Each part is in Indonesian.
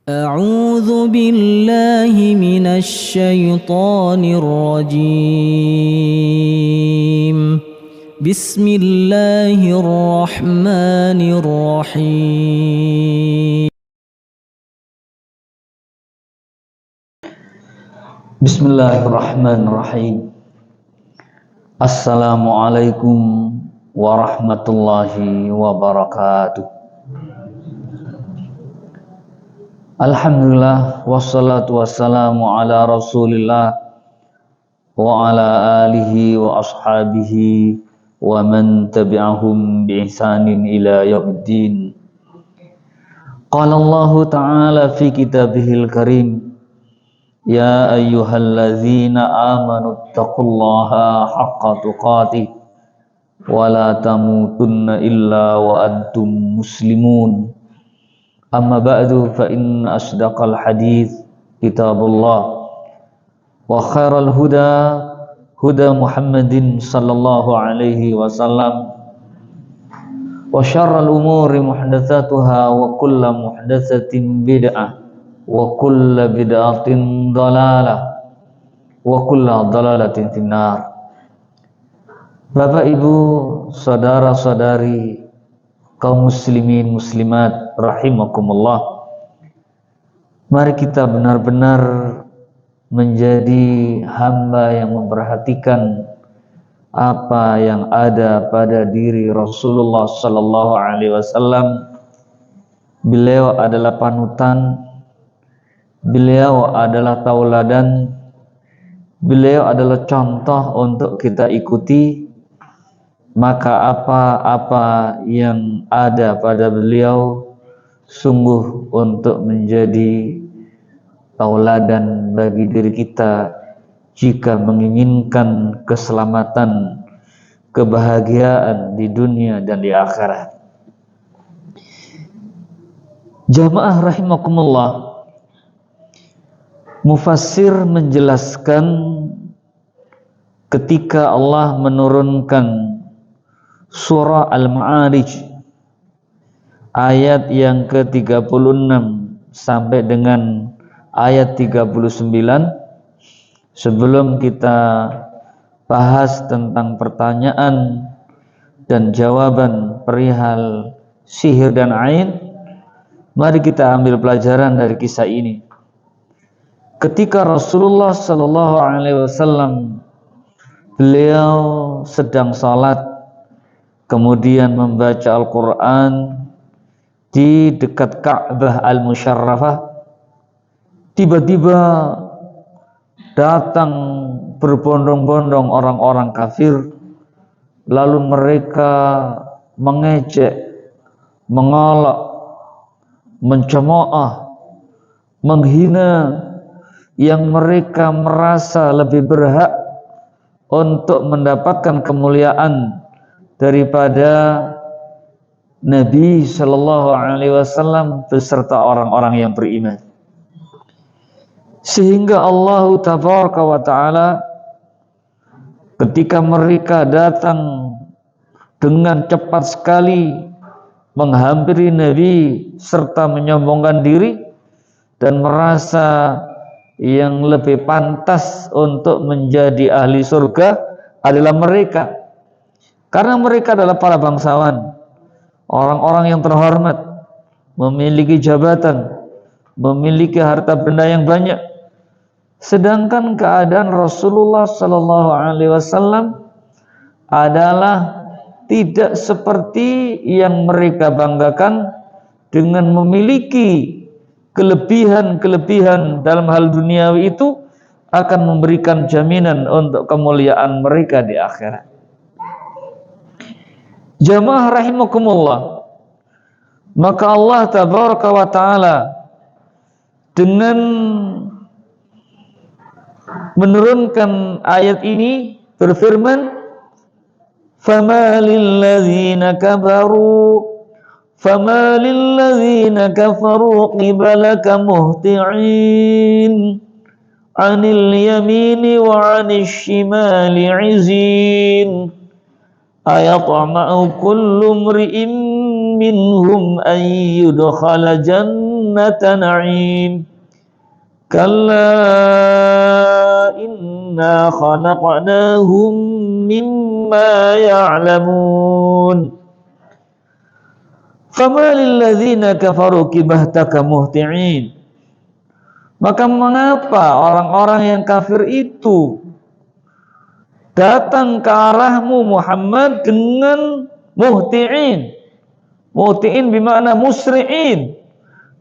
أعوذ بالله من الشيطان الرجيم. بسم الله الرحمن الرحيم. Bismillahirrahmanirrahim. Assalamualaikum warahmatullahi wabarakatuh. Alhamdulillah wassalatu wassalamu ala Rasulillah wa ala alihi wa ashabihi wa man tabi'ahum bi ihsanin ila yaumiddin. Qala Allah ta'ala fi kitabihil karim, ya ayyuhalladzina amanu taqullaha haqqa tuqatih wa la tamutunna illa wa antum muslimun. Amma ba'du, fa inna asdaqal hadith kitabullah wa khairal huda huda Muhammadin sallallahu alaihi wasallam wa syarral umuri muhdatsatuha wa kullu muhdatsatin bid'ah wa kullu bid'atin dhalalah wa kullu dhalalatin finnar. Bapak Ibu, saudara-saudari, kaum muslimin muslimat rahimakumullah, mari kita benar-benar menjadi hamba yang memperhatikan apa yang ada pada diri Rasulullah sallallahu alaihi wasallam. Beliau adalah panutan, beliau adalah tauladan, beliau adalah contoh untuk kita ikuti. Maka apa-apa yang ada pada beliau sungguh untuk menjadi tauladan bagi diri kita jika menginginkan keselamatan, kebahagiaan di dunia dan di akhirat. Jamaah rahimakumullah, mufassir menjelaskan ketika Allah menurunkan surah Al-Ma'arij ayat yang ke-36 sampai dengan ayat 39. Sebelum kita bahas tentang pertanyaan dan jawaban perihal sihir dan ain, mari kita ambil pelajaran dari kisah ini. Ketika Rasulullah sallallahu alaihi wasallam beliau sedang salat, kemudian membaca Al-Quran di dekat Ka'bah Al-Musyarrafah, tiba-tiba datang berbondong-bondong orang-orang kafir, lalu mereka mengejek, mengolok, mencemooh, menghina yang mereka merasa lebih berhak untuk mendapatkan kemuliaan daripada Nabi Shallallahu Alaihi Wasallam beserta orang-orang yang beriman. Sehingga Allah Tabaraka wa Ta'ala ketika mereka datang dengan cepat sekali menghampiri Nabi serta menyombongkan diri dan merasa yang lebih pantas untuk menjadi ahli surga adalah mereka, karena mereka adalah para bangsawan, orang-orang yang terhormat, memiliki jabatan, memiliki harta benda yang banyak. Sedangkan keadaan Rasulullah sallallahu alaihi wasallam adalah tidak seperti yang mereka banggakan dengan memiliki kelebihan-kelebihan dalam hal duniawi itu akan memberikan jaminan untuk kemuliaan mereka di akhirat. Jamaah rahimakumullah, maka Allah Tabaraka wa Ta'ala dengan menurunkan ayat ini berfirman, فَمَا لِلَّذِينَ كَفَرُوا قِبَلَكَ مُهْطِعِينَ عَنِ الْيَمِينِ وَعَنِ الشِّمَالِ عِزِينَ أَيَطْمَعُ كُلُّ امْرِئٍ مِّنْهُمْ أَن يُدْخَلَ جَنَّةَ jannata na'im. Kalla inna khalaqnahum mimma ya'lamun. Fama lilladzina kafaru kibahtaka muhti'in. Maka mengapa orang-orang yang kafir itu datang ke arahmu Muhammad dengan muhti'in. Muhti'in bermakna musri'in,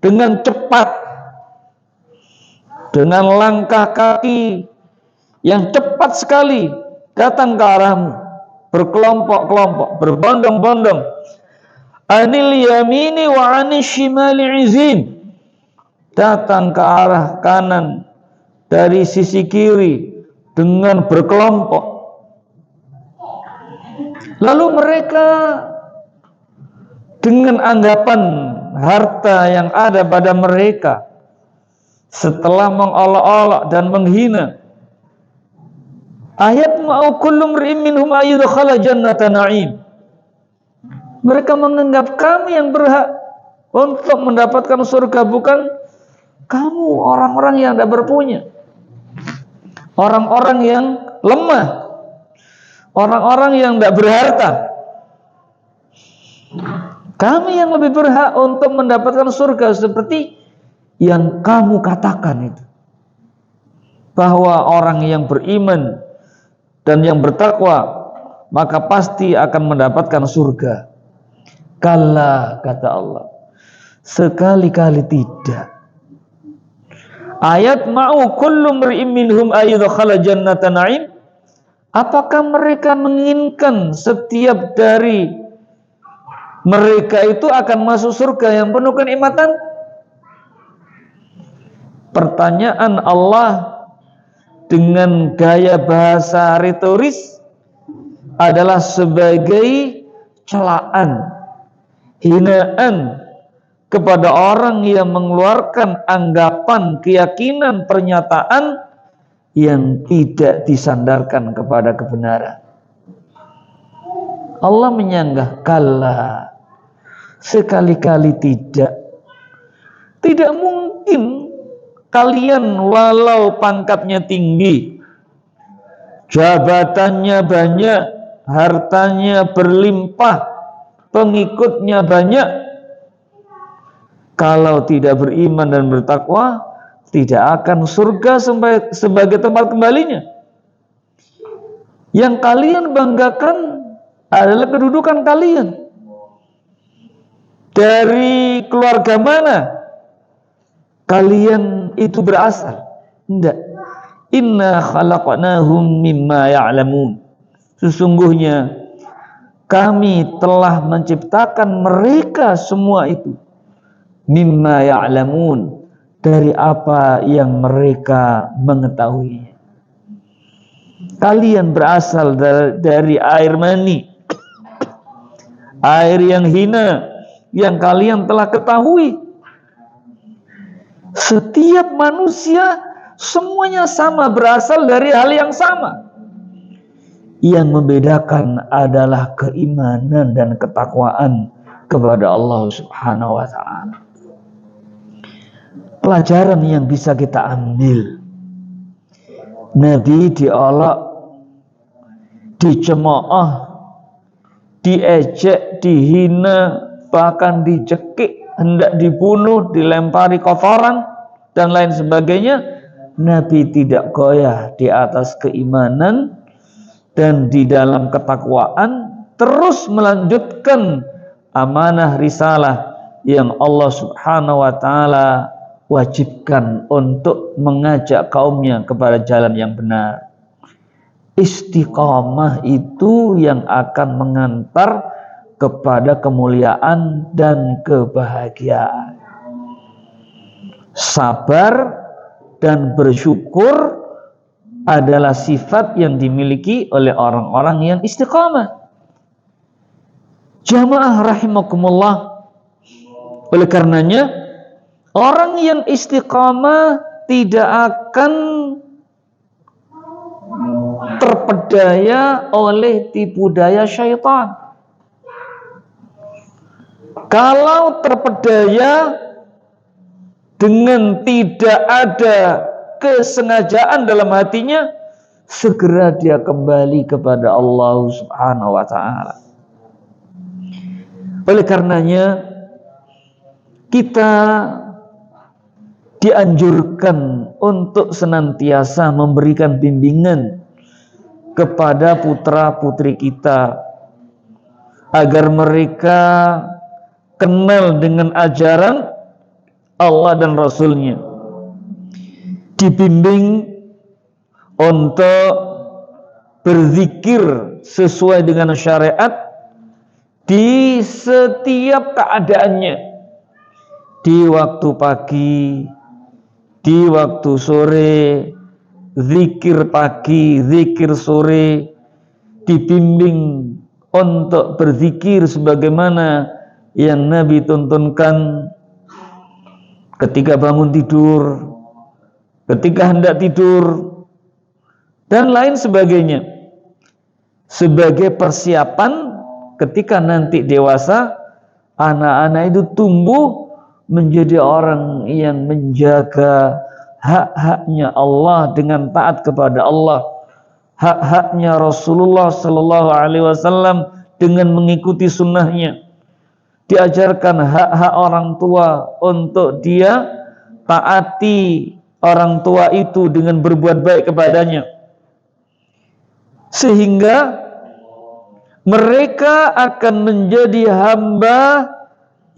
dengan cepat, dengan langkah kaki yang cepat sekali datang ke arahmu, berkelompok-kelompok, berbondong-bondong. Anil yamini wa anil shimali izin, datang ke arah kanan dari sisi kiri dengan berkelompok. Lalu mereka dengan anggapan harta yang ada pada mereka, setelah mengolok-olok dan menghina, ayat ma'u kullu mri'in minhum ayyudkhala jannata na'im. Mereka menganggap kami yang berhak untuk mendapatkan surga, bukan kamu, orang-orang yang tidak berpunya, orang-orang yang lemah, orang-orang yang tidak berharta. Kami yang lebih berhak untuk mendapatkan surga, seperti yang kamu katakan itu, bahwa orang yang beriman dan yang bertakwa maka pasti akan mendapatkan surga. Kalla, kata Allah, sekali-kali tidak. Ayat ma'u kullu mri'in minhum ayyudkhala jannata na'im, apakah mereka menginginkan setiap dari mereka itu akan masuk surga yang penuh kenikmatan? Pertanyaan Allah dengan gaya bahasa retoris adalah sebagai celaan, hinaan kepada orang yang mengeluarkan anggapan, keyakinan, pernyataan yang tidak disandarkan kepada kebenaran. Allah menyanggah, kalla, sekali-kali tidak. Tidak mungkin kalian walau pangkatnya tinggi, jabatannya banyak, hartanya berlimpah, pengikutnya banyak, kalau tidak beriman dan bertakwa, tidak akan surga sebagai tempat kembalinya. Yang kalian banggakan adalah kedudukan kalian. Dari keluarga mana kalian itu berasal? Tidak. Inna khalaqnahum mimma ya'lamun. Sesungguhnya kami telah menciptakan mereka semua itu mimma ya'lamun, dari apa yang mereka mengetahui. Kalian berasal dari air mani, air yang hina yang kalian telah ketahui. Setiap manusia semuanya sama, berasal dari hal yang sama. Yang membedakan adalah keimanan dan ketakwaan kepada Allah Subhanahu wa ta'ala. Pelajaran yang bisa kita ambil, Nabi diolok, dicemooh, diejek, dihina, bahkan dicekik, hendak dibunuh, dilempari kotoran dan lain sebagainya. Nabi tidak goyah di atas keimanan dan di dalam ketakwaan, terus melanjutkan amanah risalah yang Allah Subhanahu wa ta'ala wajibkan untuk mengajak kaumnya kepada jalan yang benar. Istiqamah itu yang akan mengantar kepada kemuliaan dan kebahagiaan. Sabar dan bersyukur adalah sifat yang dimiliki oleh orang-orang yang istiqamah. Jamaah rahimakumullah, oleh karenanya orang yang istiqamah tidak akan terpedaya oleh tipu daya syaitan. Kalau terpedaya dengan tidak ada kesengajaan dalam hatinya, segera dia kembali kepada Allah Subhanahu wa ta'ala. Oleh karenanya kita dianjurkan untuk senantiasa memberikan bimbingan kepada putra-putri kita agar mereka kenal dengan ajaran Allah dan Rasul-Nya, dibimbing untuk berzikir sesuai dengan syariat di setiap keadaannya, di waktu pagi, di waktu sore, zikir pagi, zikir sore, dibimbing untuk berzikir sebagaimana yang Nabi tuntunkan ketika bangun tidur, ketika hendak tidur, dan lain sebagainya, sebagai persiapan ketika nanti dewasa anak-anak itu tumbuh menjadi orang yang menjaga hak-haknya Allah dengan taat kepada Allah, hak-haknya Rasulullah Sallallahu Alaihi Wasallam dengan mengikuti sunnahnya, diajarkan hak-hak orang tua untuk dia taati orang tua itu dengan berbuat baik kepadanya, sehingga mereka akan menjadi hamba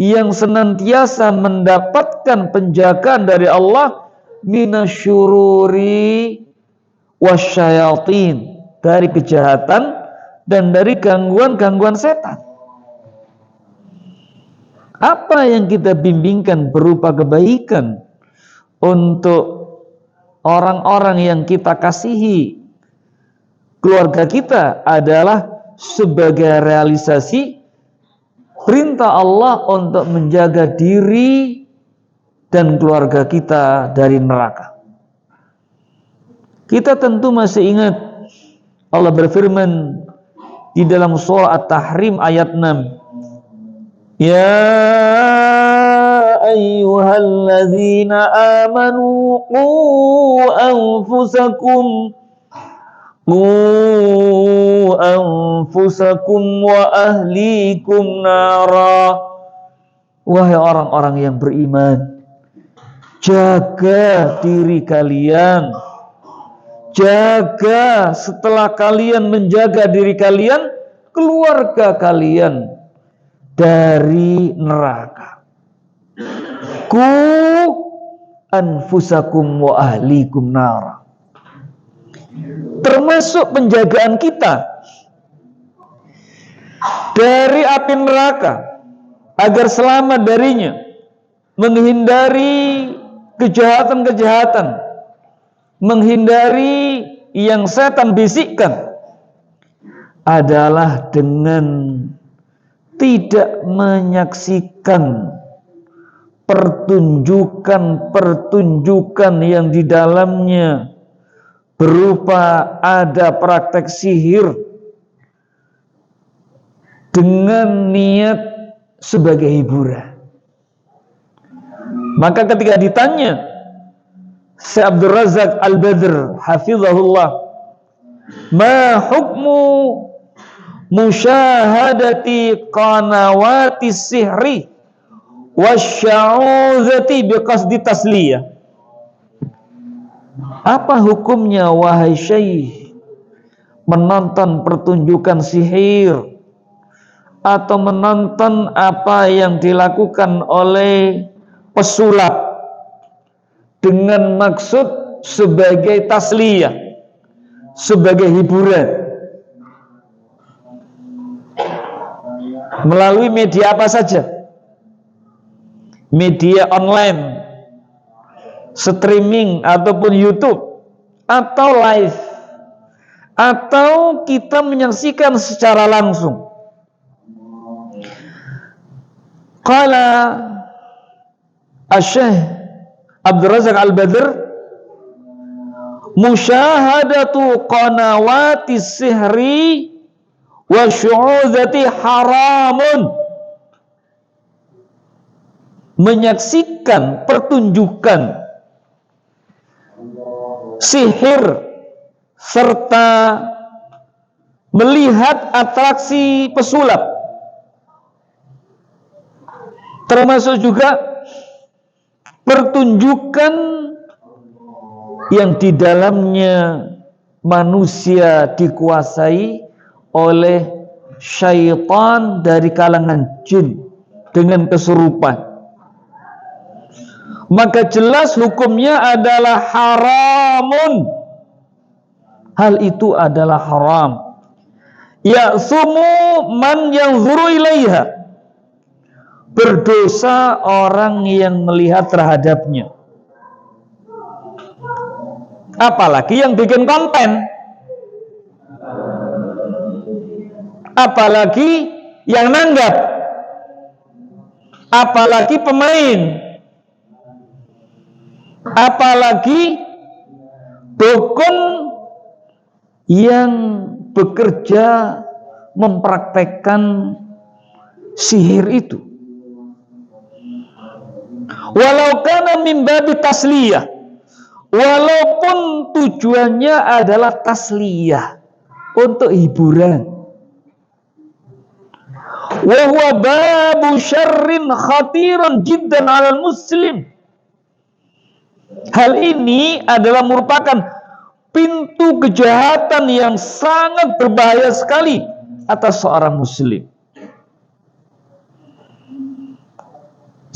yang senantiasa mendapatkan penjagaan dari Allah minasyururi wasyayatin, dari kejahatan dan dari gangguan-gangguan setan. Apa yang kita bimbingkan berupa kebaikan untuk orang-orang yang kita kasihi, keluarga kita, adalah sebagai realisasi perintah Allah untuk menjaga diri dan keluarga kita dari neraka. Kita tentu masih ingat Allah berfirman di dalam surah At-Tahrim ayat 6. Ya ayyuhalladzina amanu qu anfusakum wa ahlikum nara. Wahai orang-orang yang beriman, jaga diri kalian, jaga setelah kalian menjaga diri kalian, keluarga kalian dari neraka. Ku anfusakum wa ahlikum nara. Termasuk penjagaan kita dari api neraka agar selamat darinya, menghindari kejahatan-kejahatan, menghindari yang setan bisikkan, adalah dengan tidak menyaksikan pertunjukan-pertunjukan yang di dalamnya berupa ada praktek sihir dengan niat sebagai hiburan. Maka ketika ditanya Syekh Abdul Razak Al-Badr hafizahullah, ma hukmu musyahadati qanawati sihri wasya'udhati biqasdi tasliyah, apa hukumnya wahai syekh menonton pertunjukan sihir atau menonton apa yang dilakukan oleh pesulap dengan maksud sebagai tasliyah, sebagai hiburan, melalui media apa saja, media online, streaming ataupun YouTube, atau live, atau kita menyaksikan secara langsung. Qala Asy-Syaikh Abdul Razak Al-Badr, musyahadatu qanawati sihri wa syu'udati haramun. Menyaksikan menyaksikan pertunjukan sihir serta melihat atraksi pesulap, termasuk juga pertunjukan yang di dalamnya manusia dikuasai oleh syaitan dari kalangan jin dengan kesurupan, maka jelas hukumnya adalah haramun. Hal itu adalah haram. Ya'sumu man yanzuru ilaiha, berdosa orang yang melihat terhadapnya, apalagi yang bikin konten, apalagi yang nanggap, apalagi pemain, apalagi dukun yang bekerja mempraktekkan sihir itu. Walau kana min babi tasliyah, walaupun tujuannya adalah tasliyah, untuk hiburan. Wa huwa babu syarrin khatiran jiddan 'alal muslim. Hal ini adalah merupakan pintu kejahatan yang sangat berbahaya sekali atas seorang muslim.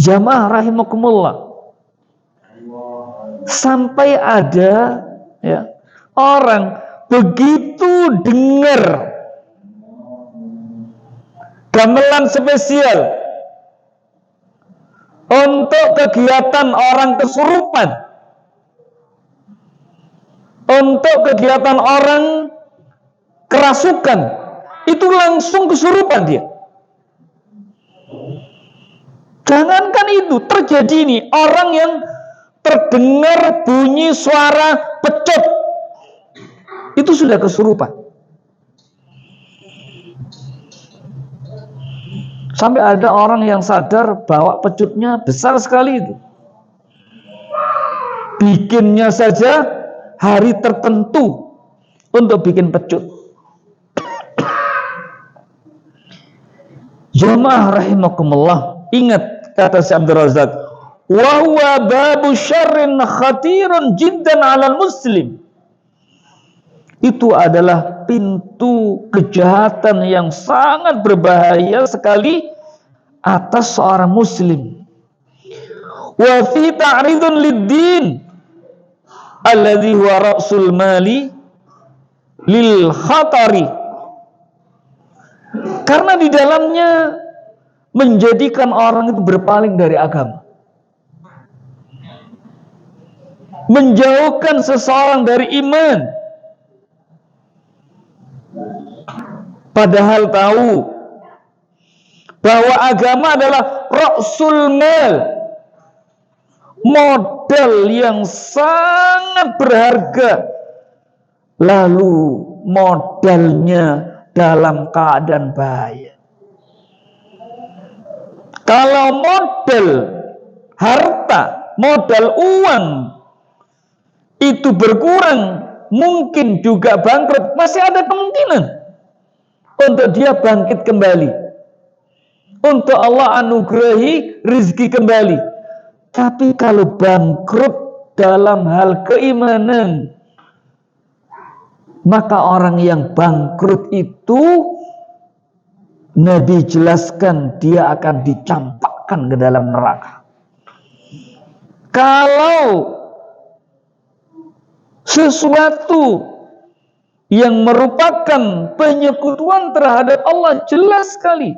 Jamaah rahimakumullah, sampai ada orang begitu dengar gamelan spesial untuk kegiatan orang kesurupan, untuk kegiatan orang kerasukan, itu langsung kesurupan dia. Jangankan itu, terjadi ini orang yang terdengar bunyi suara pecut, itu sudah kesurupan. Sampai ada orang yang sadar bahwa pecutnya besar sekali itu. Bikinnya saja hari tertentu untuk bikin pecut. Jamaah rahimakumullah, ingat kata Syekh Abdul Razak, wa huwa babu syarrin khatirun jiddan 'alal muslim. Itu adalah pintu kejahatan yang sangat berbahaya sekali atas seorang muslim. Wa fi ta'ridun lid-din alladhi huwa ra'sul mali lil khatari. Karena di dalamnya menjadikan orang itu berpaling dari agama, menjauhkan seseorang dari iman, padahal tahu bahwa agama adalah ra'sul mal, modal yang sangat berharga, lalu modalnya dalam keadaan bahaya. Kalau modal harta, modal uang itu berkurang, mungkin juga bangkrut, masih ada kemungkinan untuk dia bangkit kembali, untuk Allah anugerahi rizki kembali. Tapi kalau bangkrut dalam hal keimanan, maka orang yang bangkrut itu Nabi jelaskan dia akan dicampakkan ke dalam neraka. Kalau sesuatu yang merupakan penyekutuan terhadap Allah, jelas sekali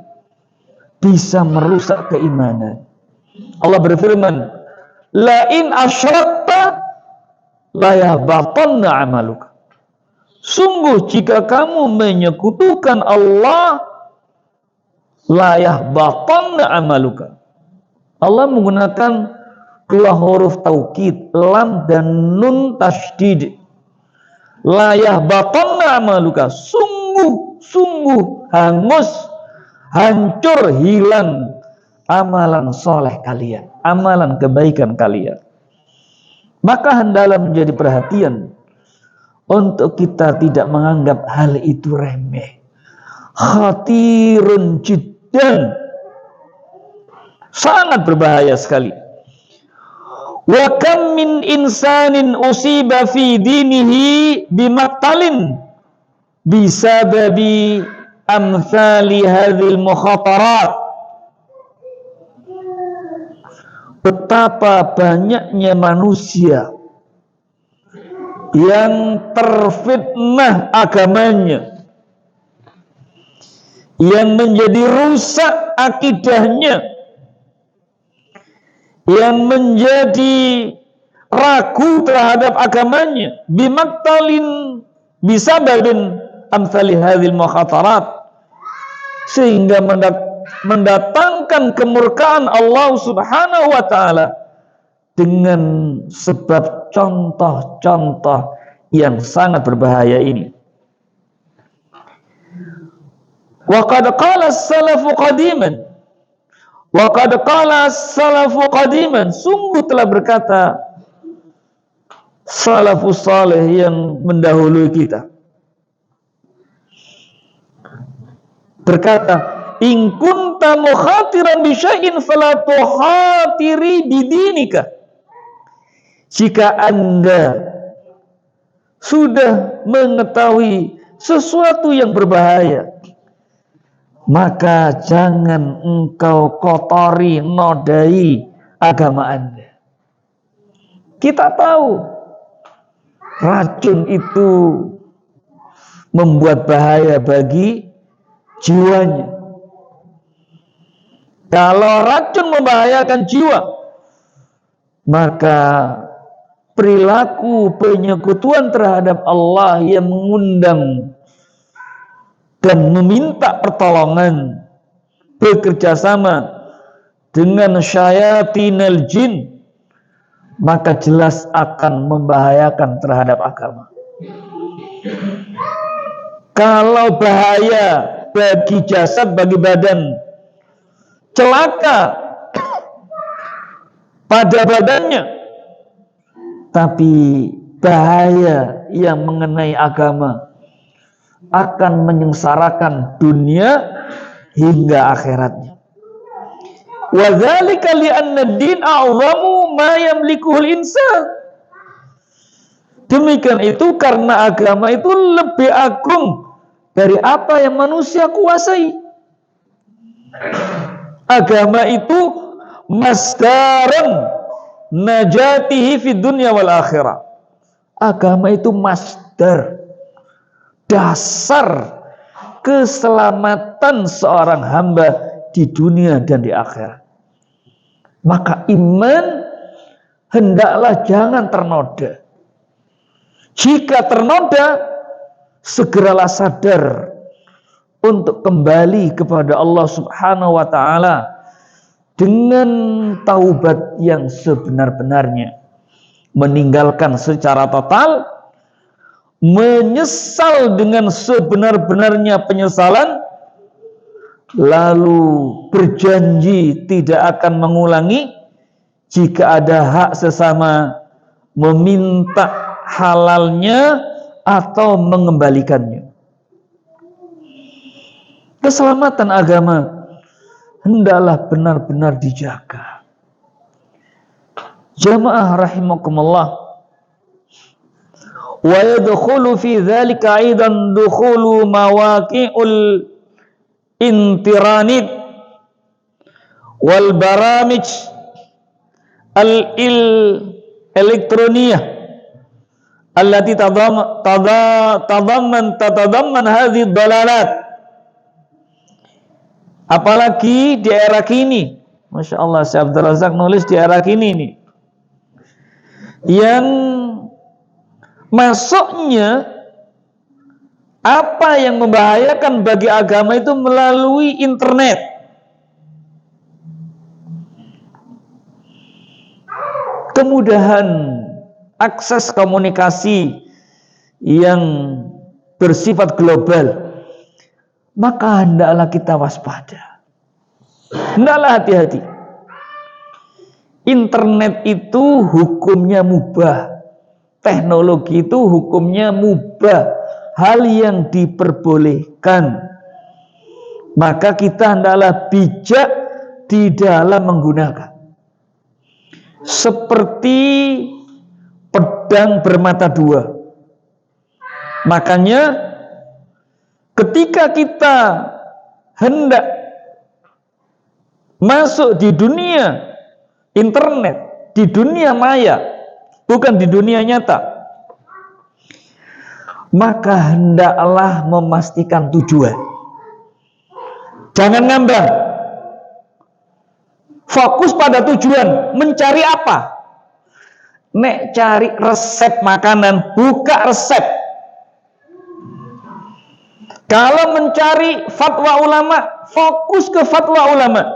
bisa merusak keimanan. Allah berfirman, la in asyrakta la yahbatanna 'amaluka. Sungguh jika kamu menyekutukan Allah, la yahbatanna 'amaluka. Allah menggunakan dua huruf taukid, lam dan nun tasydid. La yahbatanna 'amaluka. Sungguh hangus, hancur, hilang amalan soleh kalian, amalan kebaikan kalian. Maka hendaklah menjadi perhatian untuk kita tidak menganggap hal itu remeh. Khatirun jiddan, sangat berbahaya sekali. Wa kam min insanin usiba fi dinihi bimaktalin bisababi amthali hadhil mukhatarat. Betapa banyaknya manusia yang terfitnah agamanya, yang menjadi rusak akidahnya, yang menjadi ragu terhadap agamanya, bimaktalin bisababin amthali hadhil mukhatarat, sehingga mendatangkan kemurkaan Allah Subhanahu wa ta'ala dengan sebab contoh-contoh yang sangat berbahaya ini. Wa qad qala as-salafu qadiman, wa qad qala as-salafu qadiman, sungguh telah berkata salafus saleh yang mendahului kita, berkata, in kunta mukhatiran bi syai'in fala tukhatiri bidinika. Jika Anda sudah mengetahui sesuatu yang berbahaya, maka jangan engkau kotori, nodai agama Anda. Kita tahu racun itu membuat bahaya bagi jiwanya. Kalau racun membahayakan jiwa, maka perilaku penyekutuan terhadap Allah yang mengundang dan meminta pertolongan, bekerja sama dengan syayatinal jin, maka jelas akan membahayakan terhadap agama. Kalau bahaya bagi jasad, bagi badan, celaka pada badannya, tapi bahaya yang mengenai agama akan menyengsarakan dunia hingga akhiratnya. Wa dzalika li anna ad-din a'zamu ma yamlikuhul insan. Demikian itu karena agama itu lebih agung dari apa yang manusia kuasai. Agama itu masdaran najatihi fid dunya wal akhirah. Agama itu masdar, dasar keselamatan seorang hamba di dunia dan di akhirat. Maka iman hendaklah jangan ternoda. Jika ternoda, segeralah sadar untuk kembali kepada Allah Subhanahu wa ta'ala dengan taubat yang sebenar-benarnya, meninggalkan secara total, menyesal dengan sebenar-benarnya penyesalan, lalu berjanji tidak akan mengulangi. Jika ada hak sesama, meminta halalnya atau mengembalikannya. Keselamatan agama hendaklah benar-benar dijaga. Jamaah rahimakumullah. Wa yadkhulu fi dzalika aidan dukhulu mawaqi'ul intiranid wal baramij al-elektroniyah allati tatadamman hadhihi dalalat. Apalagi di era kini, Masya Allah, Syekh Abdul Razak nulis di era kini nih, yang masuknya apa yang membahayakan bagi agama itu melalui internet. Kemudahan akses komunikasi yang bersifat global, maka hendaklah kita waspada, hendaklah hati-hati. internet itu hukumnya mubah, teknologi itu hukumnya mubah, hal yang diperbolehkan, maka kita hendaklah bijak di dalam menggunakan. Seperti pedang bermata dua. Makanya ketika kita hendak masuk di dunia internet, di dunia maya, bukan di dunia nyata, maka hendaklah memastikan tujuan. Jangan ngambang. Fokus pada tujuan. Mencari apa? Nek cari resep makanan, buka resep. Kalau mencari fatwa ulama, fokus ke fatwa ulama.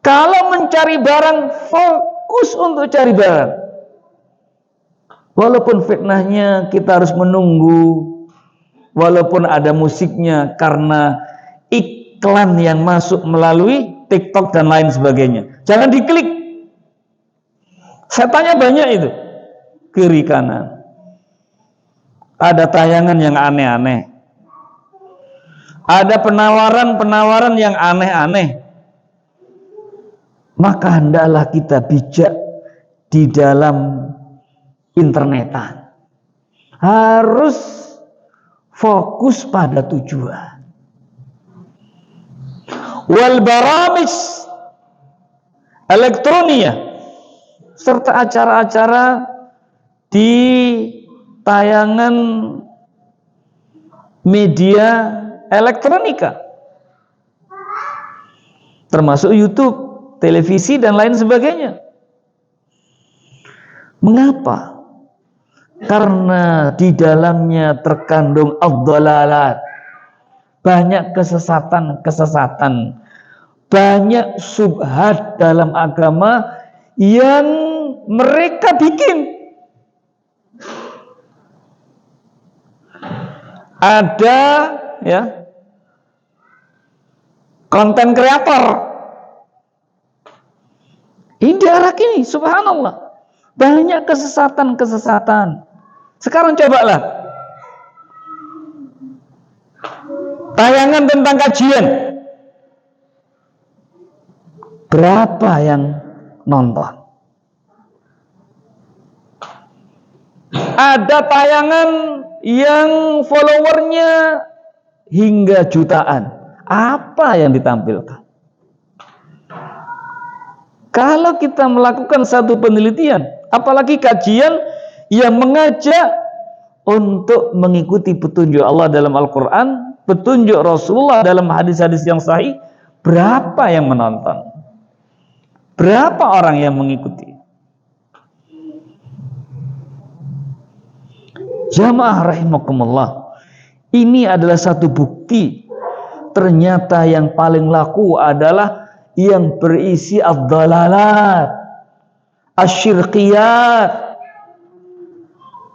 Kalau mencari barang, fokus untuk cari barang. Walaupun fitnahnya kita harus menunggu, walaupun ada musiknya karena iklan yang masuk melalui TikTok dan lain sebagainya. Jangan diklik. Setannya banyak itu. Kiri kanan. Ada tayangan yang aneh-aneh. Ada penawaran-penawaran yang aneh-aneh. Maka hendaklah kita bijak di dalam internetan. Harus fokus pada tujuan. Wal baramis elektronia serta acara-acara di tayangan media elektronika termasuk YouTube, televisi dan lain sebagainya. Mengapa? Karena di dalamnya terkandung ad-dhalalat, banyak kesesatan-kesesatan, banyak syubhat dalam agama yang mereka bikin. Ada ya konten kreator ini daerah ini, subhanallah, banyak kesesatan-kesesatan. Sekarang cobalah tayangan tentang kajian, berapa yang nonton? Ada tayangan yang followernya hingga jutaan. Apa yang ditampilkan? Kalau kita melakukan satu penelitian, apalagi kajian yang mengajak untuk mengikuti petunjuk Allah dalam Al-Quran, petunjuk Rasulullah dalam hadis-hadis yang sahih, berapa yang menonton? Berapa orang yang mengikuti? Jamaah rahimakumullah, ini adalah satu bukti ternyata yang paling laku adalah yang berisi ad-dhalalat, asyirqiyat,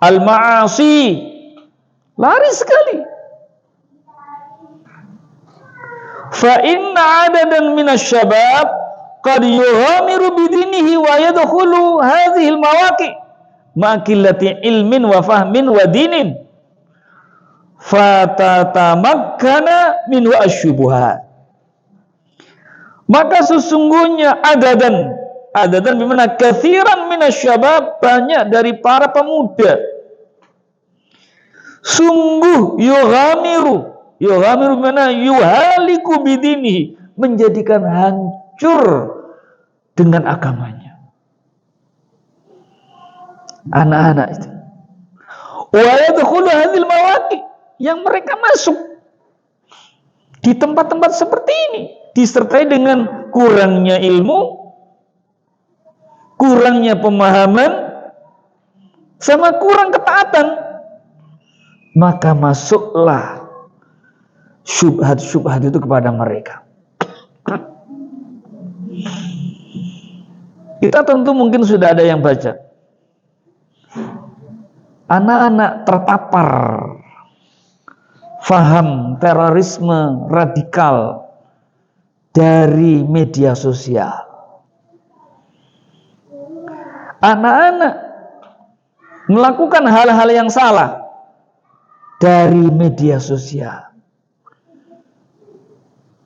al-ma'asi. Lari sekali. Fa inna adadan minasyabab qad yuhamiru bidinihi wa yadkhulu hadhihi al-mawaqi' ma'qillati ilmin wa fahmin wa dinin fatatamakkana min wa asyubuhat. Maka sesungguhnya adadan bimana katsiran minasyabab, banyak dari para pemuda sungguh yughamiru bimana yuhaliku bidinihi, menjadikan hancur dengan agamanya anak-anak itu. Wa yadkhulu hadhil mawaqi, yang mereka masuk di tempat-tempat seperti ini disertai dengan kurangnya ilmu, kurangnya pemahaman, sama kurang ketaatan, maka masuklah syubhat-syubhat itu kepada mereka. Kita tentu mungkin sudah ada yang baca. Anak-anak terpapar faham terorisme radikal dari media sosial. anak-anak melakukan hal-hal yang salah dari media sosial.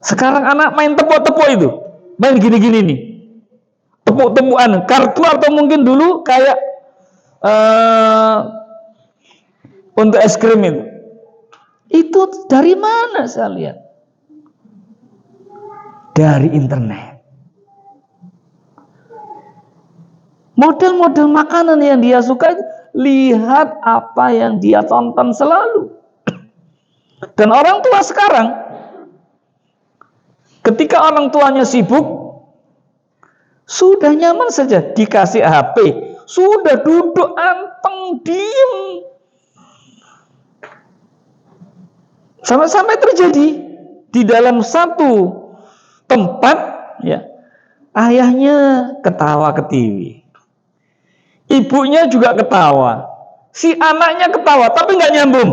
Sekarang anak main tepuk-tepuk itu, main gini-gini nih, tepuk-tepukan kartu, atau mungkin dulu kayak untuk es krim itu dari mana saya lihat? Dari internet. Model-model makanan yang dia suka, lihat apa yang dia tonton selalu. Dan orang tua sekarang, ketika orang tuanya sibuk, sudah nyaman saja dikasih HP, sudah duduk anteng diem. Sampai-sampai terjadi di dalam satu tempat, ya, ayahnya ketawa ke TV, ibunya juga ketawa, si anaknya ketawa, tapi nggak nyambung,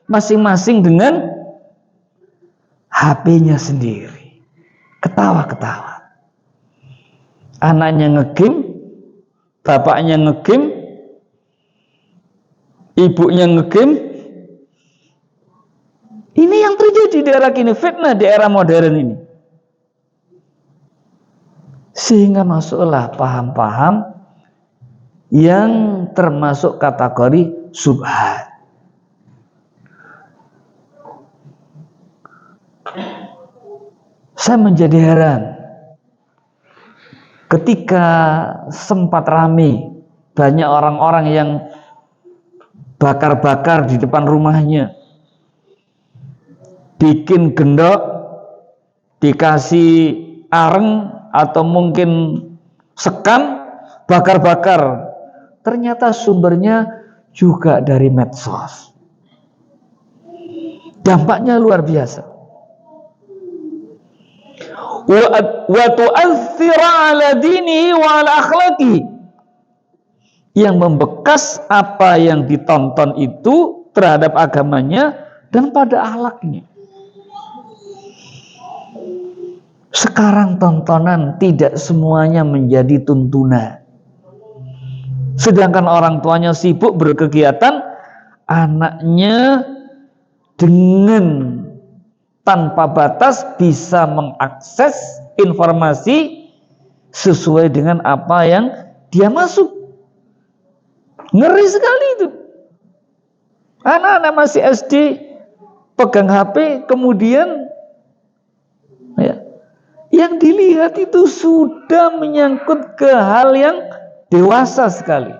masing-masing dengan HP-nya sendiri, ketawa-ketawa. Anaknya ngegame, bapaknya ngegame, ibunya ngegame. Ini yang terjadi di era kini, fitnah di era modern ini. Sehingga masuklah paham-paham yang termasuk kategori syubhat. Saya menjadi heran ketika sempat ramai, banyak orang-orang yang bakar-bakar di depan rumahnya, bikin gendok, dikasih areng atau mungkin sekam, bakar-bakar. Ternyata sumbernya juga dari medsos. Dampaknya luar biasa. Wa tu'athira ala dinihi wa ala akhlaqi. Yang membekas apa yang ditonton itu terhadap agamanya dan pada akhlaknya. Sekarang tontonan tidak semuanya menjadi tuntunan. Sedangkan orang tuanya sibuk berkegiatan, anaknya dengan tanpa batas bisa mengakses informasi sesuai dengan apa yang dia masuk. Ngeri sekali itu. Anak-anak masih SD pegang HP, kemudian ya, yang dilihat itu sudah menyangkut ke hal yang dewasa sekali.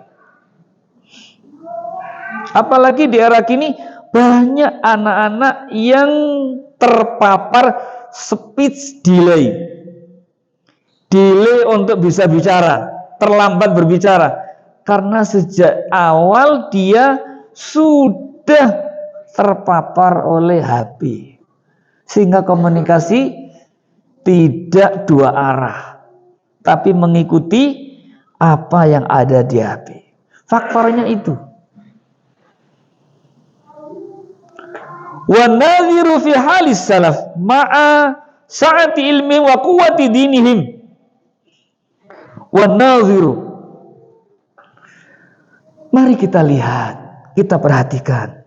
Apalagi di era kini banyak anak-anak yang terpapar speech delay. Delay untuk bisa bicara, terlambat berbicara. Karena sejak awal dia sudah terpapar oleh HP. Sehingga komunikasi tidak dua arah, tapi mengikuti apa yang ada di HP. Faktornya itu. Wa nadhiru fi halis salaf ma'a sa'ati ilmi wa quwwati dinihim. Wa nadhiru. Mari kita lihat, kita perhatikan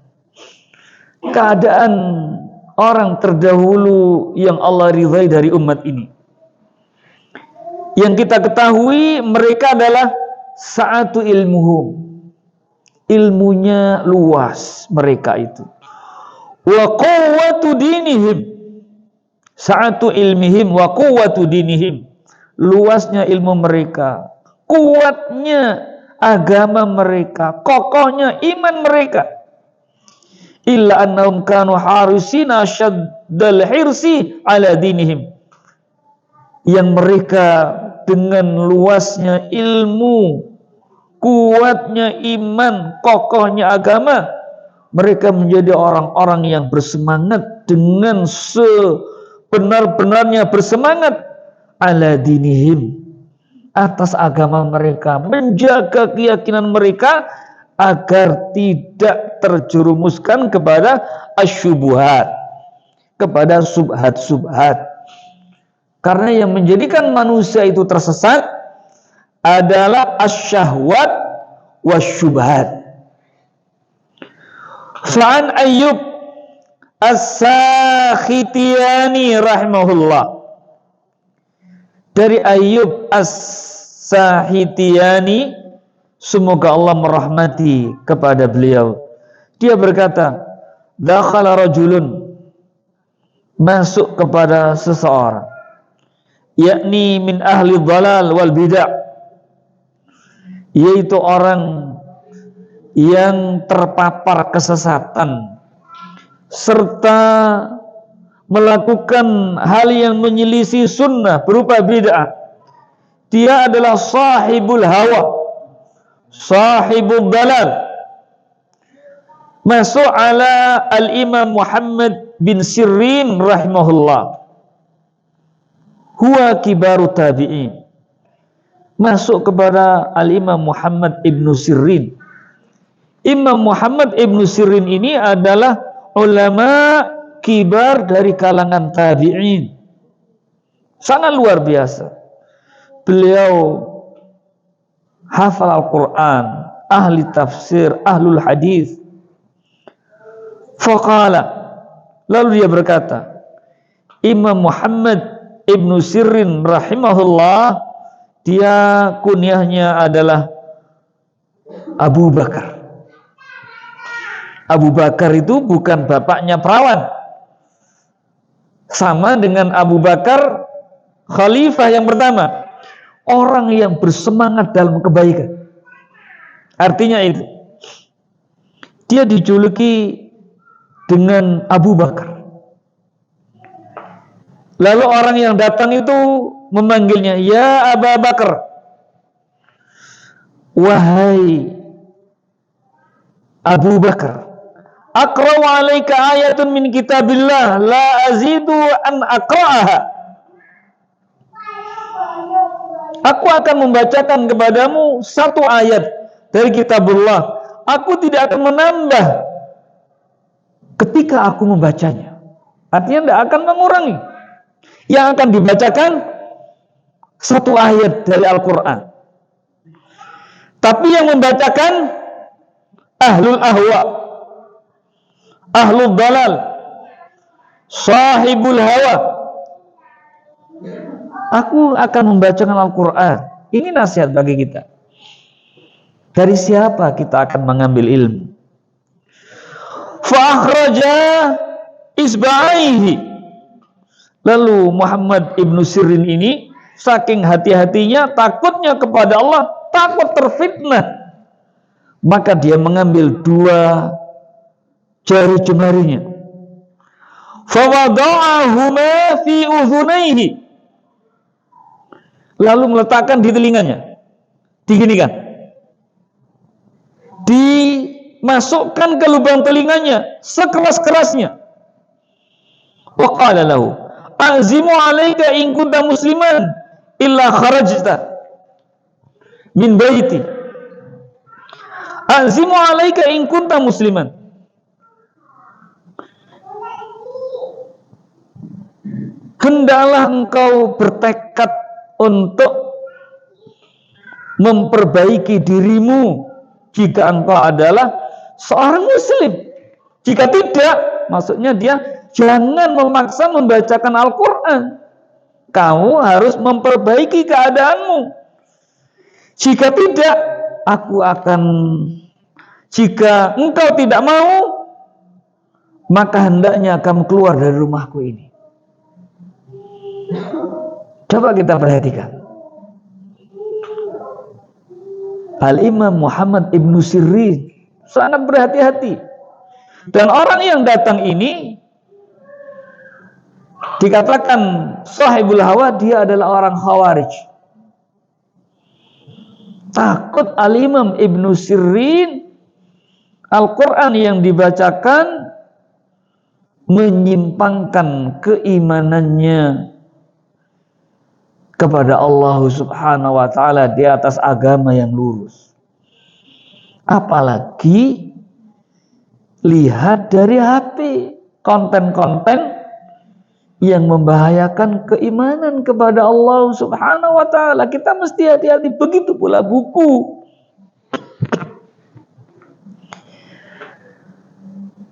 keadaan orang terdahulu yang Allah ridhai dari umat ini. Yang kita ketahui mereka adalah sa'atu ilmuhum, ilmunya luas mereka itu. Wa quwwatu dinihim, sa'atu ilmihim wa quwwatu dinihim, luasnya ilmu mereka, kuatnya agama mereka, kokohnya iman mereka. Illa annahum kanu harisina syaddal hirsi ala dinihim, yang mereka dengan luasnya ilmu, kuatnya iman, kokohnya agama, mereka menjadi orang-orang yang bersemangat dengan sebenar-benarnya bersemangat ala dinihim, atas agama mereka, menjaga keyakinan mereka agar tidak terjerumuskan kepada asyubuhat, kepada subhat-subhat. Karena yang menjadikan manusia itu tersesat adalah asyahwat wasyubhat. Fa'an Ayyub As-Sakhitiyani rahimahullah, dari Ayyub As-Sakhitiyani, semoga Allah merahmati kepada beliau, dia berkata, dakhala rajulun, masuk kepada seseorang, yakni min ahli dhalal wal bid'ah, yaitu orang yang terpapar kesesatan serta melakukan hal yang menyelisih sunnah berupa bid'ah. Dia adalah sahibul hawa, sahibul dalal. Masuk ala al-Imam Muhammad bin Sirin rahimahullah, huwa kibaru tabi'in. Masuk kepada al-Imam Muhammad ibnu Sirin. Imam Muhammad ibnu Sirin ini adalah ulama kibar dari kalangan tabi'in, sangat luar biasa. Beliau hafal Al-Quran, ahli tafsir, ahlul hadis. Faqala, lalu dia berkata, Imam Muhammad ibnu Sirin rahimahullah, dia kunyahnya adalah Abu Bakar. Abu Bakar itu bukan bapaknya perawan, sama dengan Abu Bakar khalifah yang pertama, orang yang bersemangat dalam kebaikan. Artinya itu, dia dijuluki dengan Abu Bakar. Lalu orang yang datang itu memanggilnya, ya Abu Bakar, wahai Abu Bakar, aqra'u alaika ayatun min kitabillah la azidu an aqra'aha. Aku akan membacakan kepadamu satu ayat dari kitabullah, aku tidak akan menambah ketika aku membacanya. Artinya tidak akan mengurangi. Yang akan dibacakan satu ayat dari Al-Quran, tapi yang membacakan ahlul ahwa, ahlul dalal, sahibul hawa. Aku akan membacakan Al-Quran. Ini nasihat bagi kita. Dari siapa kita akan mengambil ilmu? Fa'akhraja isba'aihi. Lalu Muhammad ibnu Sirin ini saking hati-hatinya, takutnya kepada Allah, takut terfitnah, maka dia mengambil dua jari jemarinya, fawada'ahuma fi udhunaihi, lalu meletakkan di telinganya, diginikan, dimasukkan ke lubang telinganya sekeras-kerasnya. Wa qala lahu, azimu alaika in kunta musliman illa kharajta min baiti. Azimu alaika in kunta musliman. Hendaklah engkau bertekad untuk memperbaiki dirimu jika engkau adalah seorang muslim. Jika tidak, maksudnya dia jangan memaksa membacakan Al-Quran. Kamu harus memperbaiki keadaanmu. Jika tidak, jika engkau tidak mau, maka hendaknya kamu keluar dari rumahku ini. Coba kita perhatikan. Al-Imam Muhammad ibnu Sirin sangat berhati-hati. Dan orang yang datang ini dikatakan sahibul hawa, dia adalah orang khawarij. Takut Al-Imam ibnu Sirin Al-Quran yang dibacakan menyimpangkan keimanannya kepada Allah Subhanahu wa ta'ala di atas agama yang lurus. Apalagi lihat dari HP konten-konten yang membahayakan keimanan kepada Allah Subhanahu wa taala. Kita mesti hati-hati. Begitu pula buku.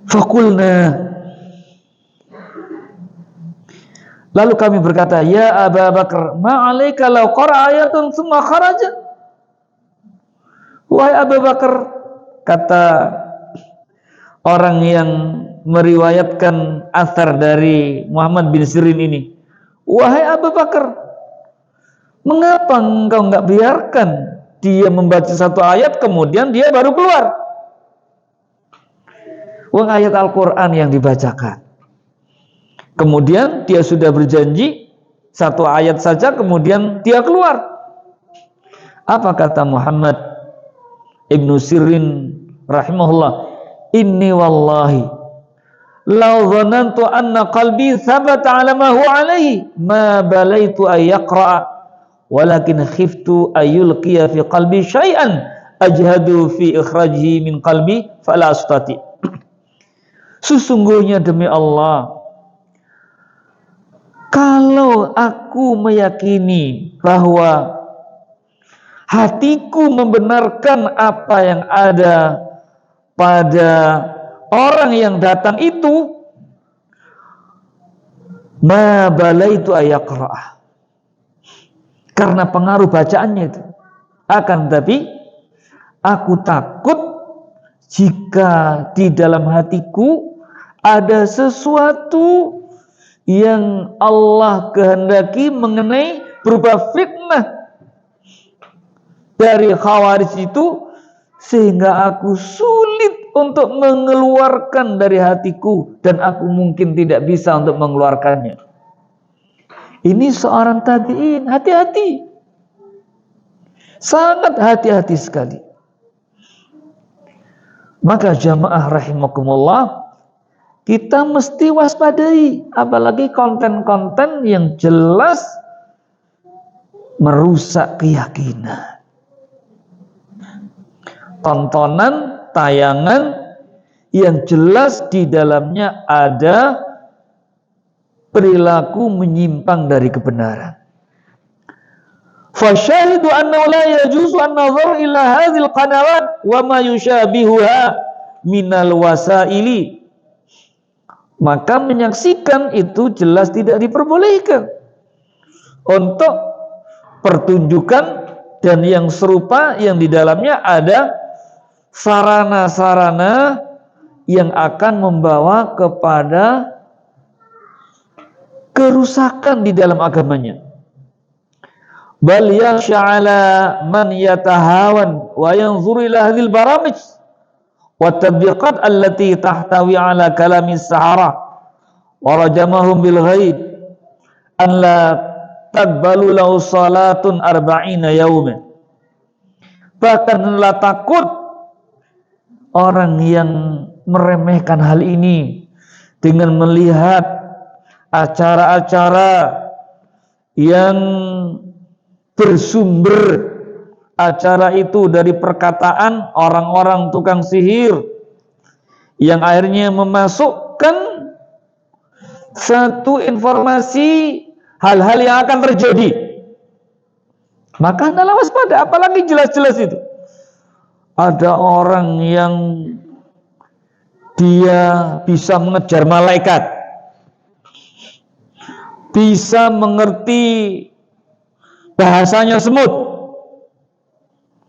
Fakulna, lalu kami berkata, ya Abu Bakar, ma'alaika law qara ayatun tsumma kharaja. Wahai Abu Bakar, kata orang yang meriwayatkan athar dari Muhammad bin Sirin ini, wahai Abu Bakar, mengapa engkau enggak biarkan dia membaca satu ayat kemudian dia baru keluar? Wah, ayat Al-Quran yang dibacakan, kemudian dia sudah berjanji satu ayat saja kemudian dia keluar. Apa kata Muhammad ibnu Sirin rahimahullah? Inni wallahi law dhanantu anna qalbi thabata ala ma huwa alaihi ma balaitu ay yaqra'a walakin khiftu ayulqiya fi qalbi syai'an ajhadu fi ikhrajihi min qalbi fala astati. Sesungguhnya demi Allah, kalau aku meyakini bahwa hatiku membenarkan apa yang ada pada orang yang datang itu, ma balaitu ayaqra'ah, karena pengaruh bacaannya itu. Akan tetapi aku takut jika di dalam hatiku ada sesuatu yang Allah kehendaki mengenai berupa fitnah dari Khawarij itu, sehingga aku sulit untuk mengeluarkan dari hatiku dan aku mungkin tidak bisa untuk mengeluarkannya. Ini seorang tabi'in, hati-hati, sangat hati-hati sekali. Maka jamaah rahimakumullah, kita mesti waspadai, apalagi konten-konten yang jelas merusak keyakinan. Tontonan, tayangan yang jelas di dalamnya ada perilaku menyimpang dari kebenaran. Fasyahidu annahu la yajuzu an nazar ila hadhil qanawat wa ma yushabihuha minal wasaili. Maka menyaksikan itu jelas tidak diperbolehkan untuk pertunjukan dan yang serupa yang di dalamnya ada sarana-sarana yang akan membawa kepada kerusakan di dalam agamanya. Bal yakhsha'ala man yatahawan wa yanzuru ila hadhil baramij wa tabiqat allati tahtawi ala kalami sahara wa rajamahum bil ghaib an la taqbalu lahu salatun arba'ina yawman. Bahkan hendak takut orang yang meremehkan hal ini dengan melihat acara-acara yang bersumber acara itu dari perkataan orang-orang tukang sihir yang akhirnya memasukkan satu informasi hal-hal yang akan terjadi. Maka hendaklah waspada, apalagi jelas-jelas itu ada orang yang dia bisa mengejar malaikat, bisa mengerti bahasanya semut,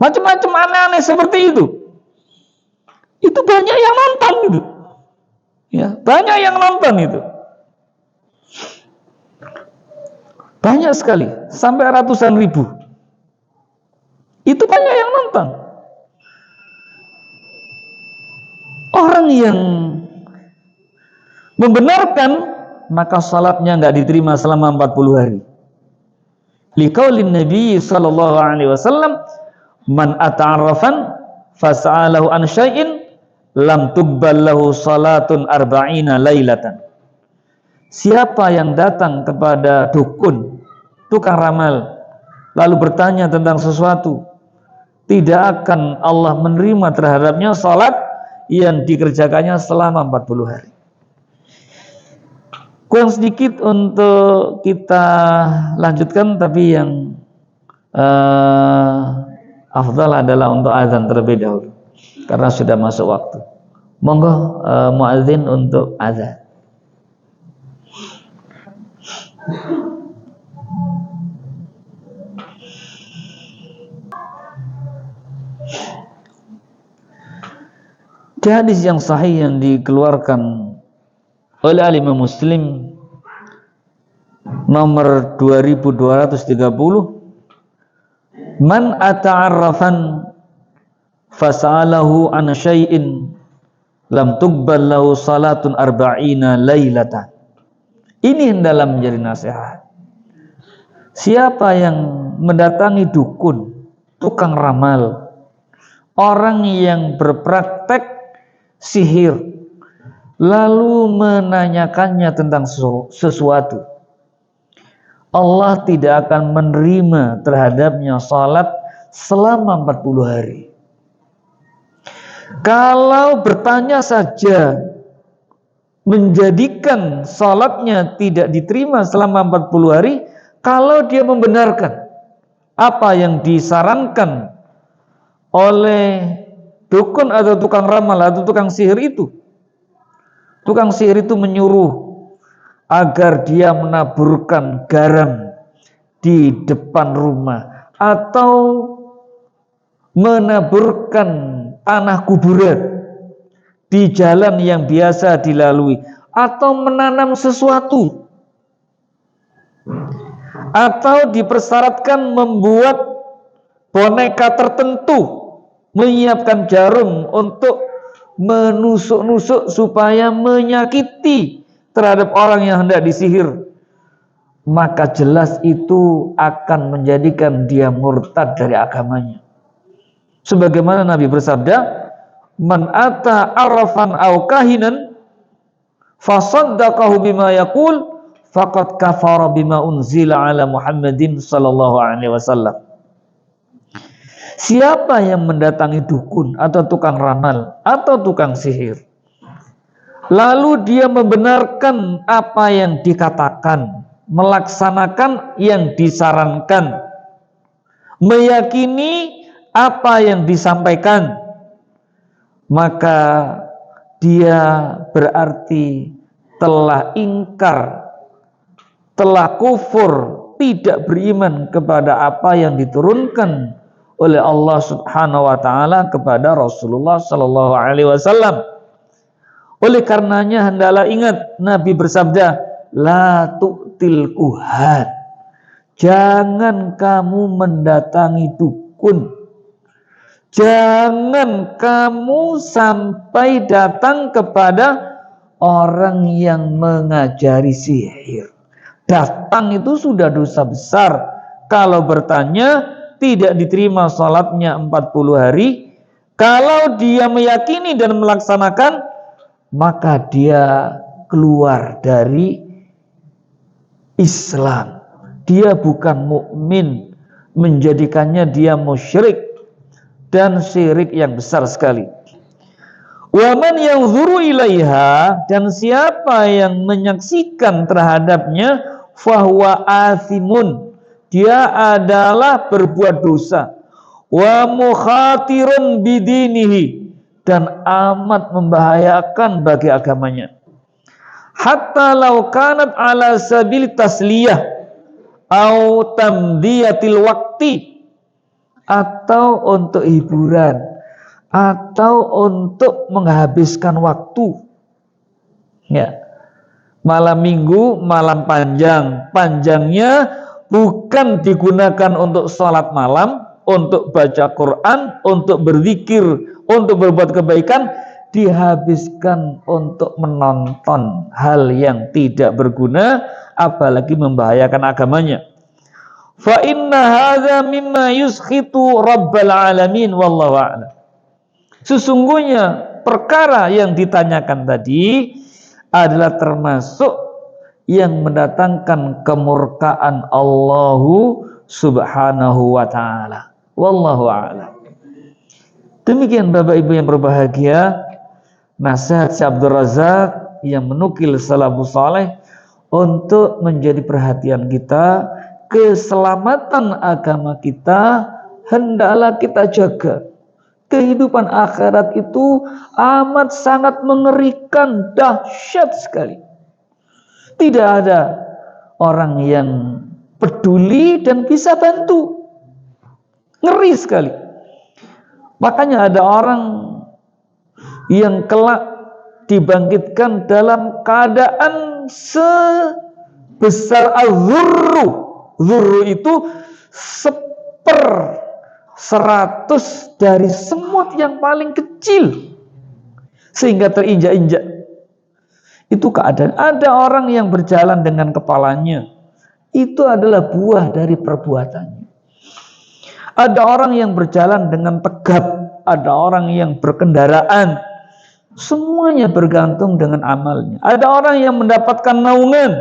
macam-macam aneh-aneh seperti itu. Itu banyak yang nonton itu, ya, banyak yang nonton itu, banyak sekali, sampai ratusan ribu. Itu banyak yang nonton. Orang yang membenarkan, maka salatnya enggak diterima selama 40 hari. Liqaulin Nabi sallallahu alaihi wasallam, man ata'arrafan fas'alahu an syai'in lam tuqbal lahu salatun arba'ina lailatan. Siapa yang datang kepada dukun, tukang ramal, lalu bertanya tentang sesuatu, tidak akan Allah menerima terhadapnya salat yang dikerjakannya selama 40 hari. Kurang sedikit untuk kita lanjutkan, tapi yang afdal adalah untuk azan terlebih dahulu karena sudah masuk waktu. Monggo muadzin untuk azan. Di hadis yang sahih yang dikeluarkan oleh Imam Muslim nomor 2230, man ata'arrafan fas'alahu an syai'in lam tuqbal lahu salatun arba'ina lailatan. Ini hendaklah menjadi nasihat. Siapa yang mendatangi dukun, tukang ramal, orang yang berpraktek sihir, lalu menanyakannya tentang sesuatu, Allah tidak akan menerima terhadapnya salat selama 40 hari. Kalau bertanya saja menjadikan salatnya tidak diterima selama 40 hari, kalau dia membenarkan apa yang disarankan oleh dukun atau tukang ramal atau tukang sihir itu. Tukang sihir itu menyuruh agar dia menaburkan garam di depan rumah atau menaburkan tanah kuburan di jalan yang biasa dilalui, atau menanam sesuatu, atau dipersyaratkan membuat boneka tertentu, menyiapkan jarum untuk menusuk-nusuk supaya menyakiti terhadap orang yang hendak disihir, maka jelas itu akan menjadikan dia murtad dari agamanya. Sebagaimana Nabi bersabda, man ata arrafan aw kahinan fasaddaqahu bima yaqul faqad kafara bima unzila ala Muhammadin sallallahu alaihi wasallam. Siapa yang mendatangi dukun atau tukang ramal atau tukang sihir, lalu dia membenarkan apa yang dikatakan, melaksanakan yang disarankan, meyakini apa yang disampaikan, maka dia berarti telah ingkar, telah kufur, tidak beriman kepada apa yang diturunkan oleh Allah Subhanahu wa taala kepada Rasulullah sallallahu alaihi wasallam. Oleh karenanya hendaklah ingat, Nabi bersabda, la tu'til kuhan. Jangan kamu mendatangi dukun. Jangan kamu sampai datang kepada orang yang mengajari sihir. Datang itu sudah dosa besar. Kalau bertanya, tidak diterima salatnya 40 hari. Kalau dia meyakini dan melaksanakan, maka dia keluar dari Islam. Dia bukan mukmin, menjadikannya dia musyrik dan syirik yang besar sekali. Wa man yanzuru ilaiha, dan siapa yang menyaksikan terhadapnya, fahuwa athimun, dia adalah berbuat dosa, wa mukhatirun bidinihi, dan amat membahayakan bagi agamanya. Hatta law kanat ala sabil tasliyah au tamdiyatil waqti, atau untuk hiburan atau untuk menghabiskan waktu. Ya. Malam minggu, malam panjang, panjangnya bukan digunakan untuk sholat malam, untuk baca Quran, untuk berzikir, untuk berbuat kebaikan, dihabiskan untuk menonton hal yang tidak berguna, apalagi membahayakan agamanya. Fa inna hadza mimma yuskhitu rabbal alamin wallahu a'lam. Sesungguhnya perkara yang ditanyakan tadi adalah termasuk yang mendatangkan kemurkaan Allahu Subhanahu wa taala. Wallahu a'lam. Demikian Bapak Ibu yang berbahagia, nasihat Syekh Abdul Razak yang menukil salafus saleh untuk menjadi perhatian kita. Keselamatan agama kita hendaklah kita jaga. Kehidupan akhirat itu amat sangat mengerikan, dahsyat sekali. Tidak ada orang yang peduli dan bisa bantu. Ngeri sekali. Makanya ada orang yang kelak dibangkitkan dalam keadaan sebesar az-zurru. Zurru itu 1/100 dari semut yang paling kecil, sehingga terinjak-injak. Itu keadaan. Ada orang yang berjalan dengan kepalanya, itu adalah buah dari perbuatannya. Ada orang yang berjalan dengan tegap, ada orang yang berkendaraan, semuanya bergantung dengan amalnya. Ada orang yang mendapatkan naungan,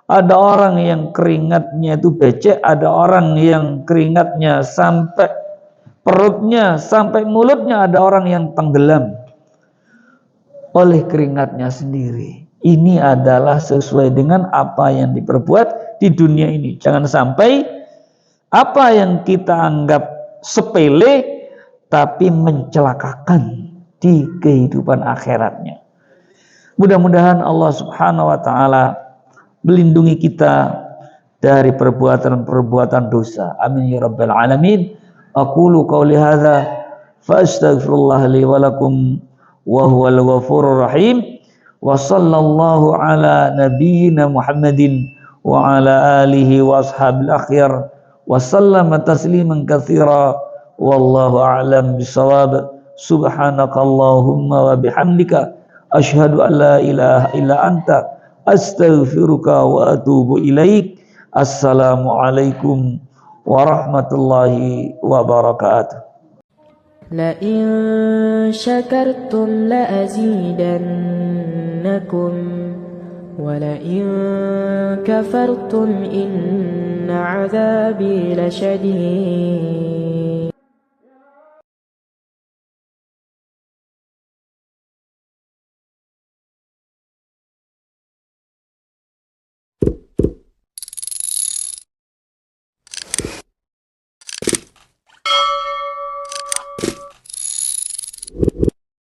ada orang yang keringatnya itu becek, ada orang yang keringatnya sampai perutnya, sampai mulutnya, ada orang yang tenggelam oleh keringatnya sendiri. Ini adalah sesuai dengan apa yang diperbuat di dunia ini. Jangan sampai apa yang kita anggap sepele tapi mencelakakan di kehidupan akhiratnya. Mudah-mudahan Allah Subhanahu wa taala melindungi kita dari perbuatan-perbuatan dosa. Amin ya rabbal alamin. Aqulu qouli hadza fa astaghfirullah li wa lakum wa huwal ghafurur rahim. Wa sallallahu ala nabiyyina Muhammadin wa ala alihi wa ashabil akhyar wa sallama tasliman katsira. Wallahu a'lam bisawab. Subhanakallahumma wa bihamdika asyhadu an la ilaha illa anta astaghfiruka wa atubu ilaik. Assalamualaikum warahmatullahi wabarakatuh. لئن شكرتم لأزيدنكم ولئن كفرتم إن عذابي لشديد